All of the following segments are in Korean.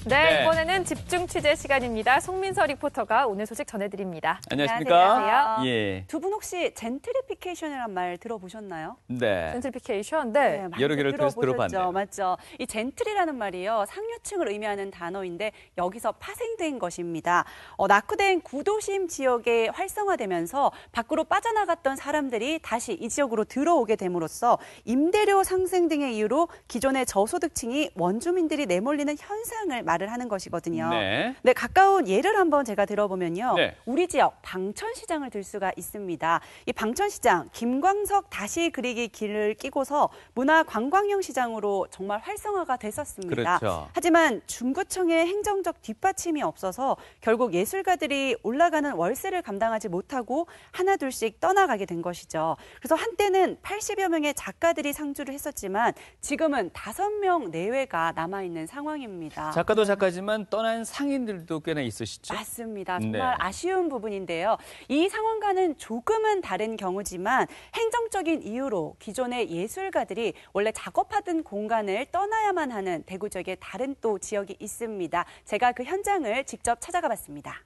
네, 이번에는 집중 취재 시간입니다. 송민서 리포터가 오늘 소식 전해드립니다. 안녕하십니까? 안녕하세요. 예. 두 분 혹시 젠트리피케이션이란 말 들어보셨나요? 네. 젠트리피케이션, 네. 여러 개를 들어봤네요. 맞죠. 이 젠트리라는 말이요, 상류층을 의미하는 단어인데 여기서 파생된 것입니다. 낙후된 구도심 지역에 활성화되면서 밖으로 빠져나갔던 사람들이 다시 이 지역으로 들어오게 됨으로써 임대료 상승 등의 이유로 기존의 저소득층이 원주민들이 내몰리는 현상을 말을 하는 것이거든요. 네. 네, 가까운 예를 한번 제가 들어보면요. 네. 우리 지역 방천시장을 들 수가 있습니다. 이 방천시장 김광석 다시 그리기 길을 끼고서 문화관광형 시장으로 정말 활성화가 됐었습니다. 그렇죠. 하지만 중구청의 행정적 뒷받침이 없어서 결국 예술가들이 올라가는 월세를 감당하지 못하고 하나둘씩 떠나가게 된 것이죠. 그래서 한때는 80여 명의 작가들이 상주를 했었지만 지금은 5명 내외가 남아있는 상황입니다. 작가도 작가지만 떠난 상인들도 꽤나 있으시죠? 맞습니다. 네. 정말 아쉬운 부분인데요. 이 상황과는 조금은 다른 경우지만 행정적인 이유로 기존의 예술가들이 원래 작업하던 공간을 떠나야만 하는 대구 지역의 다른 또 지역이 있습니다. 제가 그 현장을 직접 찾아가 봤습니다.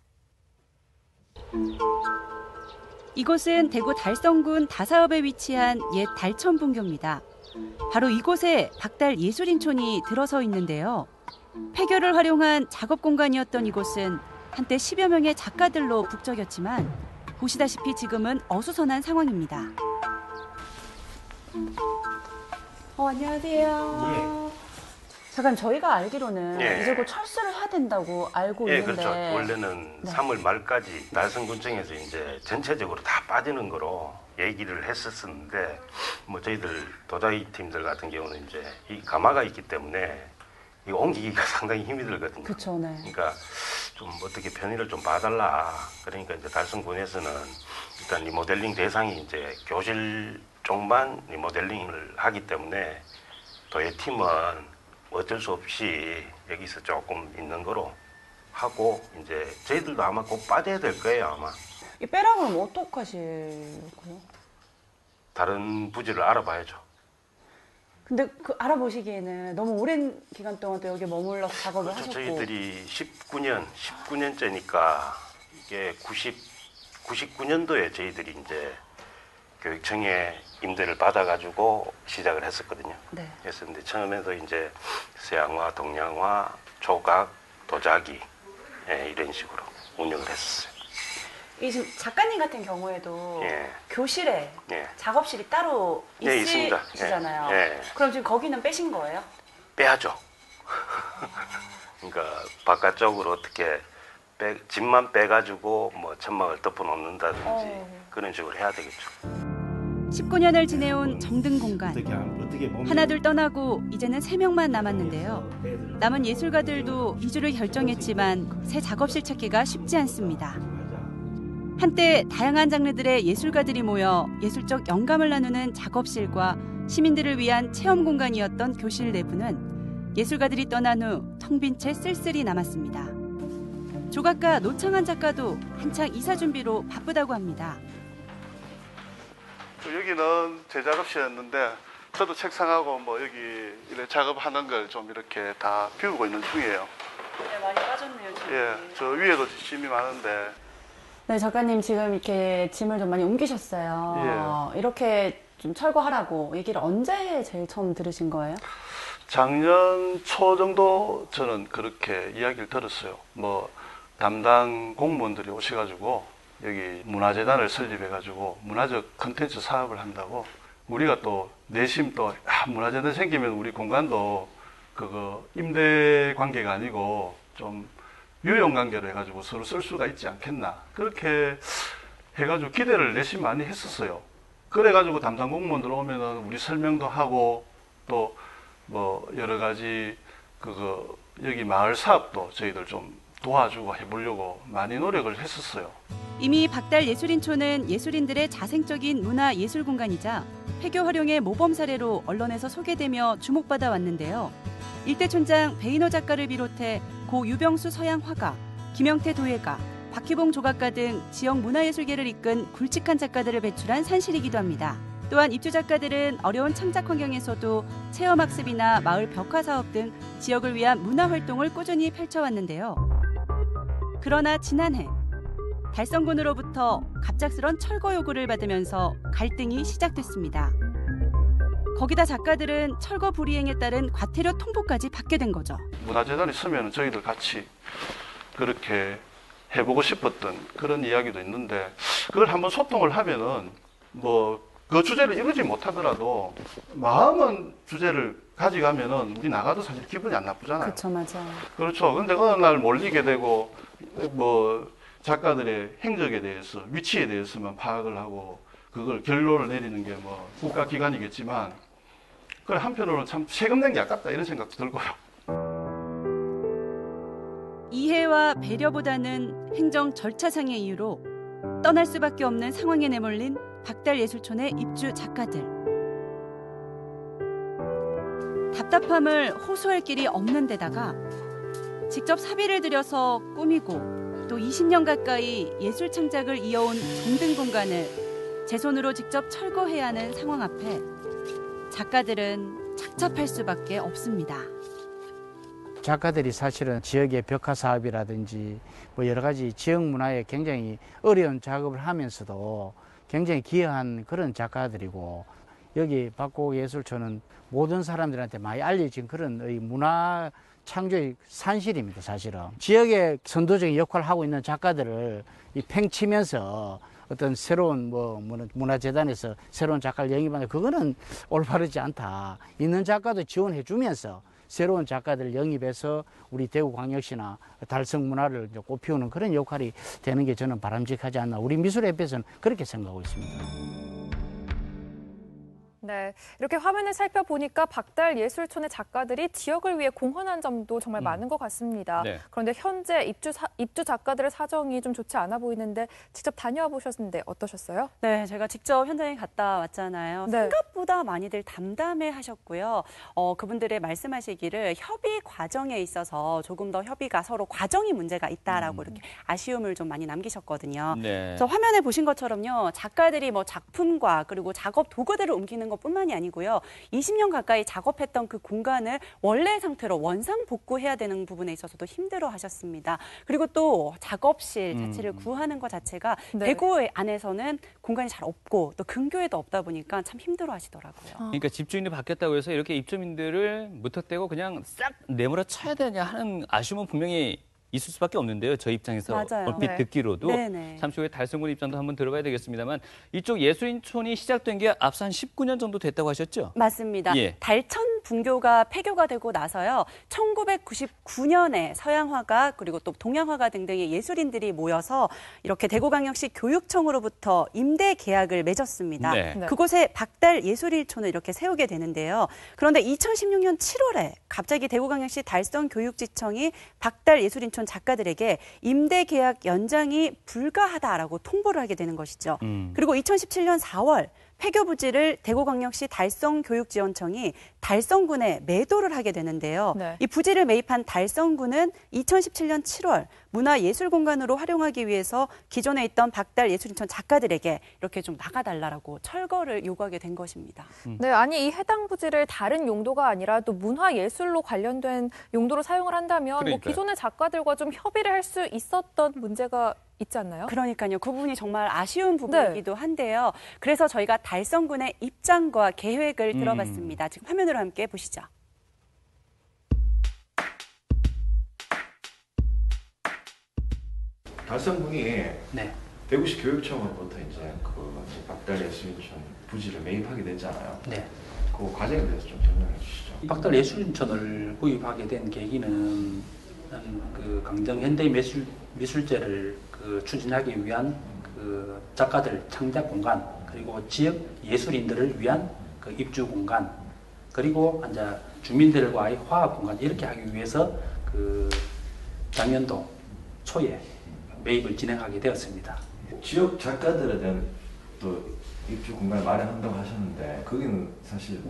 이곳은 대구 달성군 다사읍에 위치한 옛 달천분교입니다. 바로 이곳에 박달 예술인촌이 들어서 있는데요. 폐교를 활용한 작업 공간이었던 이곳은 한때 10여 명의 작가들로 북적였지만 보시다시피 지금은 어수선한 상황입니다. 안녕하세요. 잠깐 저희가 알기로는 예. 이제 곧 철수를 해야 된다고 알고 있는데. 그렇죠. 원래는 네. 3월 말까지 달성군청에서 이제 전체적으로 다 빠지는 거로 얘기를 했었는데, 뭐 저희들 도자기 팀들 같은 경우는 이제 이 가마가 있기 때문에 이거 옮기기가 상당히 힘이 들거든요. 그렇죠, 네. 그러니까 좀 어떻게 편의를 좀 봐달라. 그러니까 이제 달성군에서는 일단 리모델링 대상이 이제 교실 쪽만 리모델링을 하기 때문에 도예 팀은 어쩔 수 없이 여기서 조금 있는 거로 하고 이제 저희들도 아마 꼭 빠져야 될 거예요, 아마. 이 빼라고 하면 어떡하실 거예요? 다른 부지를 알아봐야죠. 근데 그 알아보시기에는 너무 오랜 기간 동안 또 여기 머물러서 작업을 그렇죠. 하셨고. 저희들이 19년째니까 이게 99년도에 저희들이 이제 교육청에 임대를 받아가지고 시작을 했었거든요. 네. 그래서 근데 처음에도 이제 서양화, 동양화, 조각, 도자기 이런 식으로 운영을 했었어요. 이 지금 작가님 같은 경우에도 예. 교실에 예. 작업실이 따로 네, 있습니다. 있으시잖아요. 예. 그럼 지금 거기는 빼신 거예요? 빼야죠. 그러니까 바깥쪽으로 어떻게 집만 빼가지고 뭐 천막을 덮어놓는다든지 그런 식으로 해야 되겠죠. 19년을 지내온 정든 공간. 하나둘 떠나고 이제는 3명만 남았는데요. 남은 예술가들도 이주를 결정했지만 새 작업실 찾기가 쉽지 않습니다. 한때 다양한 장르들의 예술가들이 모여 예술적 영감을 나누는 작업실과 시민들을 위한 체험 공간이었던 교실 내부는 예술가들이 떠난 후 텅 빈 채 쓸쓸히 남았습니다. 조각가 노창한 작가도 한창 이사 준비로 바쁘다고 합니다. 여기는 제 작업실이었는데 저도 책상하고 뭐 여기 이렇게 작업하는 걸 좀 이렇게 다 비우고 있는 중이에요. 네, 많이 빠졌네요, 지금. 예, 저 위에도 짐이 많은데. 네, 작가님 지금 이렇게 짐을 좀 많이 옮기셨어요. 이렇게 좀 철거하라고 얘기를 언제 제일 처음 들으신 거예요? 작년 초 정도 저는 그렇게 이야기를 들었어요. 뭐 담당 공무원들이 오셔가지고 여기 문화재단을 설립해가지고 문화적 컨텐츠 사업을 한다고. 우리가 또 내심 또 문화재단 생기면 우리 공간도 그거 임대 관계가 아니고 좀 유용 관계로 해가지고 서로 쓸 수가 있지 않겠나. 그렇게 해가지고 기대를 내심 많이 했었어요. 그래가지고 담당 공무원들 오면은 우리 설명도 하고 또 뭐 여러 가지 그거 여기 마을 사업도 저희들 좀 도와주고 해보려고 많이 노력을 했었어요. 이미 박달 예술인촌은 예술인들의 자생적인 문화 예술 공간이자 폐교 활용의 모범 사례로 언론에서 소개되며 주목받아 왔는데요. 일대 촌장 배인호 작가를 비롯해 고 유병수 서양 화가, 김영태 도예가, 박희봉 조각가 등 지역 문화예술계를 이끈 굵직한 작가들을 배출한 산실이기도 합니다. 또한 입주 작가들은 어려운 창작 환경에서도 체험학습이나 마을 벽화 사업 등 지역을 위한 문화활동을 꾸준히 펼쳐왔는데요. 그러나 지난해 달성군으로부터 갑작스런 철거 요구를 받으면서 갈등이 시작됐습니다. 거기다 작가들은 철거 불이행에 따른 과태료 통보까지 받게 된 거죠. 문화재단이 서면 저희들 같이 그렇게 해보고 싶었던 그런 이야기도 있는데 그걸 한번 소통을 하면은 뭐 그 주제를 이루지 못하더라도 마음은 주제를 가져가면은 우리 나가도 사실 기분이 안 나쁘잖아요. 그렇죠, 맞아. 그렇죠. 근데 어느 날 몰리게 되고 뭐 작가들의 행적에 대해서 위치에 대해서만 파악을 하고 그걸 결론을 내리는 게 뭐 국가기관이겠지만 그걸 한편으로는 참 세금 낸 게 아깝다 이런 생각도 들고요. 이해와 배려보다는 행정 절차상의 이유로 떠날 수밖에 없는 상황에 내몰린 박달예술촌의 입주 작가들. 답답함을 호소할 길이 없는 데다가 직접 사비를 들여서 꾸미고 또 20년 가까이 예술 창작을 이어온 정든 공간을 제 손으로 직접 철거해야 하는 상황 앞에 작가들은 착잡할 수밖에 없습니다. 작가들이 사실은 지역의 벽화 사업이라든지 뭐 여러 가지 지역 문화에 굉장히 어려운 작업을 하면서도 굉장히 기여한 그런 작가들이고 여기 박곡예술촌은 모든 사람들한테 많이 알려진 그런 문화 창조의 산실입니다. 사실은 지역의 선도적인 역할을 하고 있는 작가들을 팽치면서 어떤 새로운 문화재단에서 새로운 작가를 영입하는 그거는 올바르지 않다. 있는 작가도 지원해 주면서 새로운 작가들을 영입해서 우리 대구광역시나 달성 문화를 꽃피우는 그런 역할이 되는 게 저는 바람직하지 않나. 우리 미술협회에서는 그렇게 생각하고 있습니다. 네, 이렇게 화면을 살펴보니까 박달예술촌의 작가들이 지역을 위해 공헌한 점도 정말 많은 것 같습니다. 네. 그런데 현재 입주 작가들의 사정이 좀 좋지 않아 보이는데 직접 다녀와 보셨는데 어떠셨어요? 네, 제가 직접 현장에 갔다 왔잖아요. 네. 생각보다 많이들 담담해 하셨고요. 그분들의 말씀하시기를 협의 과정에 있어서 조금 더 협의가 서로 과정이 문제가 있다라고 이렇게 아쉬움을 좀 많이 남기셨거든요. 네. 저 화면에 보신 것처럼요. 작가들이 뭐 작품과 그리고 작업 도구들을 옮기는 것뿐만이 아니고요. 20년 가까이 작업했던 그 공간을 원래 상태로 원상 복구해야 되는 부분에 있어서도 힘들어 하셨습니다. 그리고 또 작업실 자체를 구하는 것 자체가 네. 대구 안에서는 공간이 잘 없고 또 근교에도 없다 보니까 참 힘들어 하시더라고요. 그러니까 집주인이 바뀌었다고 해서 이렇게 입주민들을 무턱대고 그냥 싹 내몰아 쳐야 되냐 하는 아쉬움은 분명히 있을 수밖에 없는데요. 저 입장에서 맞아요. 얼핏 네. 듣기로도 네네. 잠시 후에 달성군 입장도 한번 들어봐야 되겠습니다.만 이쪽 예술인촌이 시작된 게 앞서 한 19년 정도 됐다고 하셨죠? 맞습니다. 예. 달천 분교가 폐교가 되고 나서요. 1999년에 서양화가 그리고 또 동양화가 등등의 예술인들이 모여서 이렇게 대구광역시 교육청으로부터 임대 계약을 맺었습니다. 네. 네. 그곳에 박달예술인촌을 이렇게 세우게 되는데요. 그런데 2016년 7월에 갑자기 대구광역시 달성교육지청이 박달예술인촌 작가들에게 임대 계약 연장이 불가하다라고 통보를 하게 되는 것이죠. 그리고 2017년 4월 폐교 부지를 대구광역시 달성교육지원청이 달성군에 매도를 하게 되는데요. 네. 이 부지를 매입한 달성군은 2017년 7월 문화예술공간으로 활용하기 위해서 기존에 있던 박달예술인촌 작가들에게 이렇게 좀 나가달라고 철거를 요구하게 된 것입니다. 네, 아니 이 해당 부지를 다른 용도가 아니라 또 문화예술로 관련된 용도로 사용을 한다면 뭐 그러니까요. 기존의 작가들과 좀 협의를 할 수 있었던 문제가 있지 않나요? 그러니까요. 그 부분이 정말 아쉬운 부분이기도 한데요. 그래서 저희가 달성군의 입장과 계획을 들어봤습니다. 지금 화면으로 함께 보시죠. 달성군이 네. 대구시 교육청으로부터 이제 박달예술인촌 부지를 매입하게 됐잖아요. 네. 그 과정에 대해서 좀 설명해 주시죠. 박달예술인촌을 구입하게 된 계기는 그 강정 현대 미술제를 추진하기 위한 그 작가들 창작 공간 그리고 지역 예술인들을 위한 그 입주 공간 그리고 이제 주민들과의 화합 공간 이렇게 하기 위해서 그 작년도 초에 매입을 진행하게 되었습니다. 지역 작가들에 대한 또 입주 공간을 마련한다고 하셨는데 거기는 사실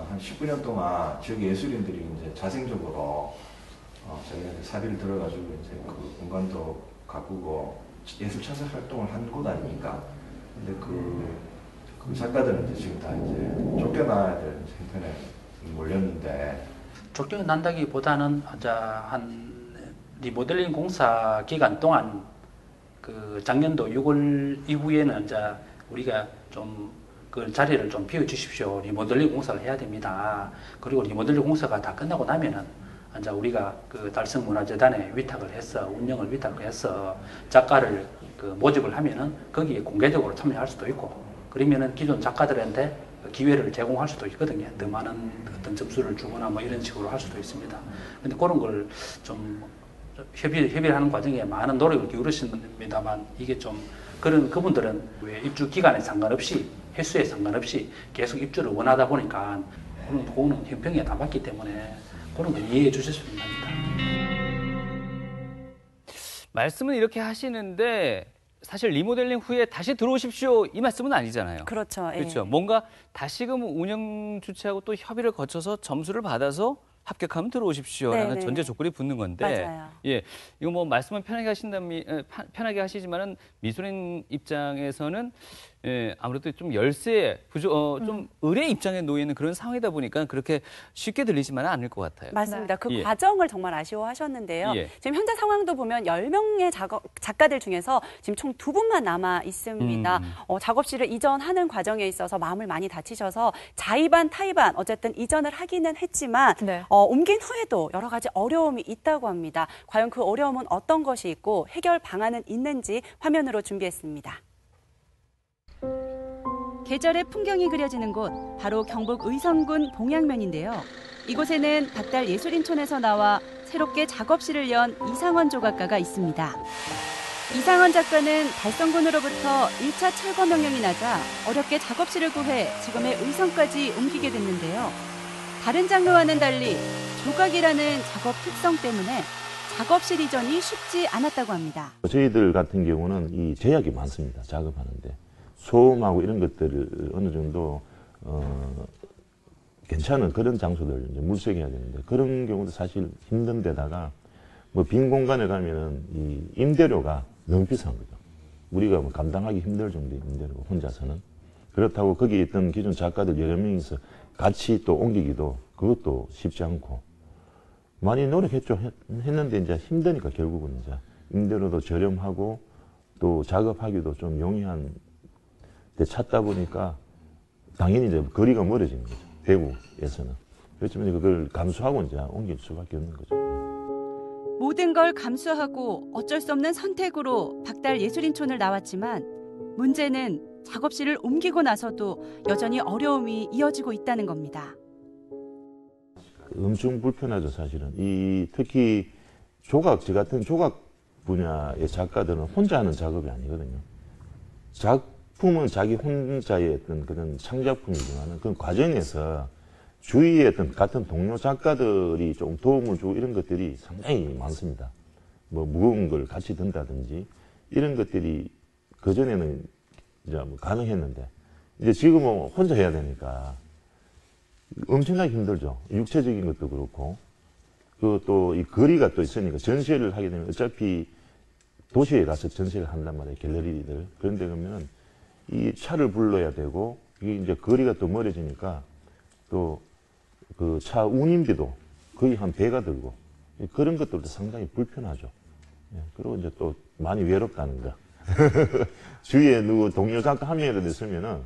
한 19년 동안 지역 예술인들이 이제 자생적으로 저희한테 사비를 들어가지고 이제 그 공간도 가꾸고 예술 창작 활동을 한 곳 아닙니까? 근데 그 작가들은 이제 지금 다 이제 쫓겨나야 될 형편에 몰렸는데 쫓겨난다기보다는 이제 한 리모델링 공사 기간 동안 그 작년도 6월 이후에는 이제 우리가 좀 그 자리를 좀 비워주십시오. 리모델링 공사를 해야 됩니다. 그리고 리모델링 공사가 다 끝나고 나면은 이제 우리가 그 달성문화재단에 위탁을 해서 운영을 위탁을 해서 작가를 그 모집을 하면은 거기에 공개적으로 참여할 수도 있고 그러면은 기존 작가들한테 기회를 제공할 수도 있거든요. 더 많은 어떤 점수를 주거나 뭐 이런 식으로 할 수도 있습니다. 근데 그런 걸 좀 협의를 하는 과정에 많은 노력을 기울이십니다만 이게 좀 그런 그분들은 왜 입주 기간에 상관없이 횟수에 상관없이 계속 입주를 원하다 보니까 그거는 형평에 남았기 때문에 그런 걸 이해해 주셨으면 합니다. 말씀은 이렇게 하시는데 사실 리모델링 후에 다시 들어오십시오 이 말씀은 아니잖아요. 그렇죠. 예. 그렇죠. 뭔가 다시금 운영 주체하고 또 협의를 거쳐서 점수를 받아서 합격하면 들어오십시오라는 네네. 전제 조건이 붙는 건데, 맞아요. 예, 이거 뭐 말씀은 편하게 하시지만은 미술인 입장에서는 예, 아무래도 좀 좀 의뢰 입장에 놓여 있는 그런 상황이다 보니까 그렇게 쉽게 들리지만은 않을 것 같아요. 맞습니다. 그 예. 과정을 정말 아쉬워하셨는데요. 예. 지금 현재 상황도 보면 10명의 작가들 중에서 지금 총 2분만 남아 있습니다. 작업실을 이전하는 과정에 있어서 마음을 많이 다치셔서 자의반 타의반 어쨌든 이전을 하기는 했지만 네. 옮긴 후에도 여러 가지 어려움이 있다고 합니다. 과연 그 어려움은 어떤 것이 있고 해결 방안은 있는지 화면으로 준비했습니다. 계절의 풍경이 그려지는 곳, 바로 경북 의성군 봉양면인데요. 이곳에는 박달 예술인촌에서 나와 새롭게 작업실을 연 이상원 조각가가 있습니다. 이상원 작가는 달성군으로부터 1차 철거 명령이 나자 어렵게 작업실을 구해 지금의 의성까지 옮기게 됐는데요. 다른 장르와는 달리 조각이라는 작업 특성 때문에 작업실 이전이 쉽지 않았다고 합니다. 저희들 같은 경우는 이 제약이 많습니다. 작업하는데. 소음하고 이런 것들을 어느 정도 괜찮은 그런 장소들 이제 물색해야 되는데 그런 경우도 사실 힘든 데다가 뭐 빈 공간에 가면은 이 임대료가 너무 비싼 거죠. 우리가 뭐 감당하기 힘들 정도의 임대료고 혼자서는 그렇다고 거기 있던 기존 작가들 여러 명이서 같이 또 옮기기도 그것도 쉽지 않고 많이 노력했죠. 했는데 이제 힘드니까 결국은 이제 임대료도 저렴하고 또 작업하기도 좀 용이한 데 찾다 보니까 당연히 이제 거리가 멀어지는 거죠. 대구에서는. 그렇지만 그걸 감수하고 이제 옮길 수밖에 없는 거죠. 모든 걸 감수하고 어쩔 수 없는 선택으로 박달 예술인촌을 나왔지만 문제는 작업실을 옮기고 나서도 여전히 어려움이 이어지고 있다는 겁니다. 엄청 불편하죠, 사실은. 특히 저 같은 조각 분야의 작가들은 혼자 하는 작업이 아니거든요. 작품은 자기 혼자의 어떤 그런 창작품이지만 그 과정에서 주위에 어떤 같은 동료 작가들이 좀 도움을 주고 이런 것들이 상당히 많습니다. 뭐 무거운 걸 같이 든다든지 이런 것들이 그전에는 이제 뭐 가능했는데 이제 지금은 혼자 해야 되니까 엄청나게 힘들죠. 육체적인 것도 그렇고 그 또 이 거리가 또 있으니까 전시회를 하게 되면 어차피 도시에 가서 전시를 한단 말이에요. 갤러리들. 그런데 그러면 이 차를 불러야 되고 이게 이제 거리가 또 멀어지니까 또 그 차 운임비도 거의 한 배가 들고 그런 것들도 상당히 불편하죠. 그리고 이제 또 많이 외롭다는 거. 주위에 누구 동료 작가 한 명이라도 있으면은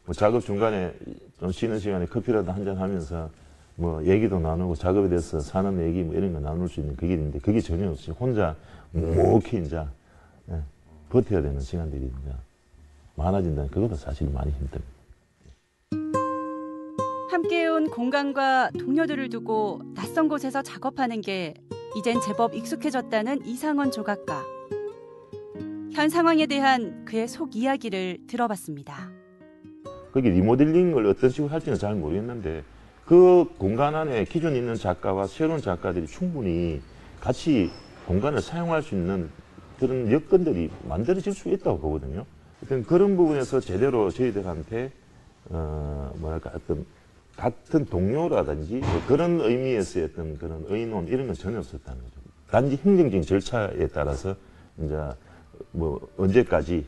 뭐 작업 중간에 좀 쉬는 시간에 커피라도 한잔 하면서 뭐 얘기도 나누고 작업에 대해서 사는 얘기 뭐 이런 거 나눌 수 있는 그게 있는데 그게 전혀 없이 혼자 묵묵히 이제 버텨야 되는 시간들이 이제 많아진다는 그것도 사실 많이 힘듭니다. 함께해온 공간과 동료들을 두고 낯선 곳에서 작업하는 게 이젠 제법 익숙해졌다는 이상원 조각가. 현 상황에 대한 그의 속 이야기를 들어봤습니다. 거기 리모델링을 어떤 식으로 할지는 잘 모르겠는데 그 공간 안에 기존에 있는 작가와 새로운 작가들이 충분히 같이 공간을 사용할 수 있는 그런 여건들이 만들어질 수 있다고 보거든요. 어떤 그런 부분에서 제대로 저희들한테 어떤 같은 동료라든지 뭐 그런 의미에서의 어떤 그런 의논 이런 건 전혀 없었다는 거죠. 단지 행정적인 절차에 따라서 이제 뭐 언제까지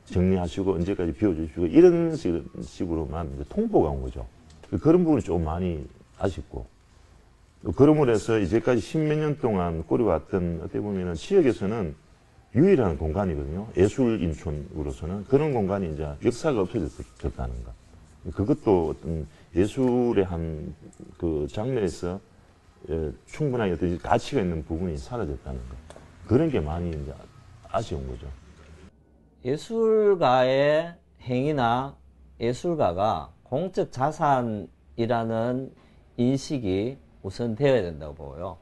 정리하시고 언제까지 비워주시고 이런 식으로만 이제 통보가 온 거죠. 그런 부분이 좀 많이 아쉽고 그러므로 해서 이제까지 십몇 년 동안 꾸려왔던 어떻게 보면은 지역에서는 유일한 공간이거든요. 예술 인촌으로서는 그런 공간이 이제 역사가 없어졌다는 것. 그것도 어떤 예술의 한 그 장르에서 충분하게 어떤 가치가 있는 부분이 사라졌다는 것. 그런 게 많이 이제 아쉬운 거죠. 예술가의 행위나 예술가가 공적 자산이라는 인식이 우선 되어야 된다고 보고요.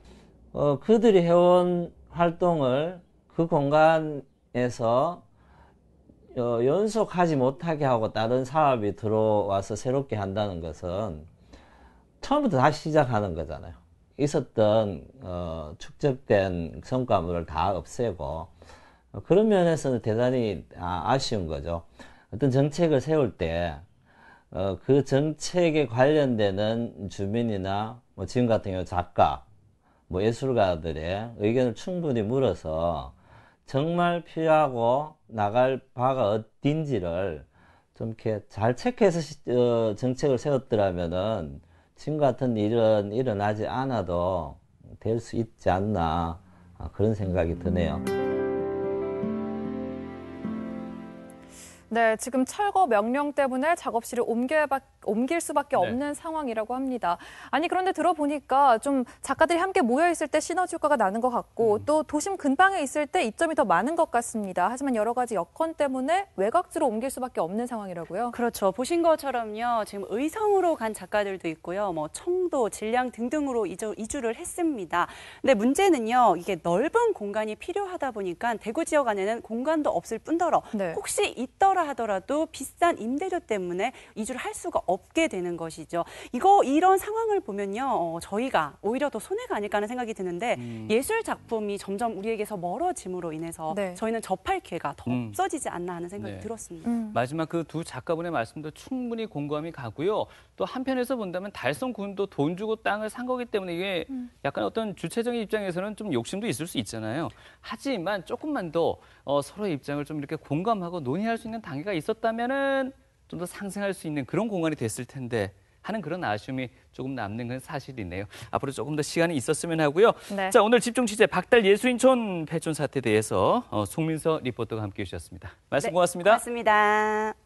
그들이 해온 활동을 그 공간에서 연속하지 못하게 하고 다른 사업이 들어와서 새롭게 한다는 것은 처음부터 다시 시작하는 거잖아요. 있었던 축적된 성과물을 다 없애고 그런 면에서는 대단히 아쉬운 거죠. 어떤 정책을 세울 때 그 정책에 관련되는 주민이나 뭐 지금 같은 경우 작가, 뭐 예술가들의 의견을 충분히 물어서 정말 필요하고 나갈 바가 어딘지를 좀 이렇게 잘 체크해서 정책을 세웠더라면은 지금 같은 일은 일어나지 않아도 될 수 있지 않나 그런 생각이 드네요. 네, 지금 철거 명령 때문에 작업실을 옮길 수밖에 없는 상황이라고 합니다. 아니, 그런데 들어보니까 좀 작가들이 함께 모여있을 때 시너지 효과가 나는 것 같고 또 도심 근방에 있을 때 이점이 더 많은 것 같습니다. 하지만 여러 가지 여건 때문에 외곽지로 옮길 수밖에 없는 상황이라고요? 그렇죠. 보신 것처럼요. 지금 의성으로 간 작가들도 있고요. 뭐 청도, 진량 등등으로 이주를 했습니다. 근데 문제는요. 이게 넓은 공간이 필요하다 보니까 대구 지역 안에는 공간도 없을 뿐더러 혹시 있더라 하더라도 비싼 임대료 때문에 이주를 할 수가 없게 되는 것이죠. 이런 상황을 보면요. 저희가 오히려 더 손해가 아닐까 하는 생각이 드는데 예술 작품이 점점 우리에게서 멀어짐으로 인해서 저희는 접할 기회가 더 없어지지 않나 하는 생각이 들었습니다. 마지막 그 두 작가분의 말씀도 충분히 공감이 가고요. 또 한편에서 본다면 달성군도 돈 주고 땅을 산 거기 때문에 이게 약간 어떤 주체적인 입장에서는 좀 욕심도 있을 수 있잖아요. 하지만 조금만 더 서로의 입장을 좀 이렇게 공감하고 논의할 수 있는 단계가 있었다면은 좀 더 상생할 수 있는 그런 공간이 됐을 텐데 하는 그런 아쉬움이 조금 남는 건 사실이네요. 앞으로 조금 더 시간이 있었으면 하고요. 자, 오늘 집중 취재 박달 예술인촌 폐촌 사태에 대해서 송민서 리포터가 함께해 주셨습니다. 말씀 고맙습니다. 고맙습니다.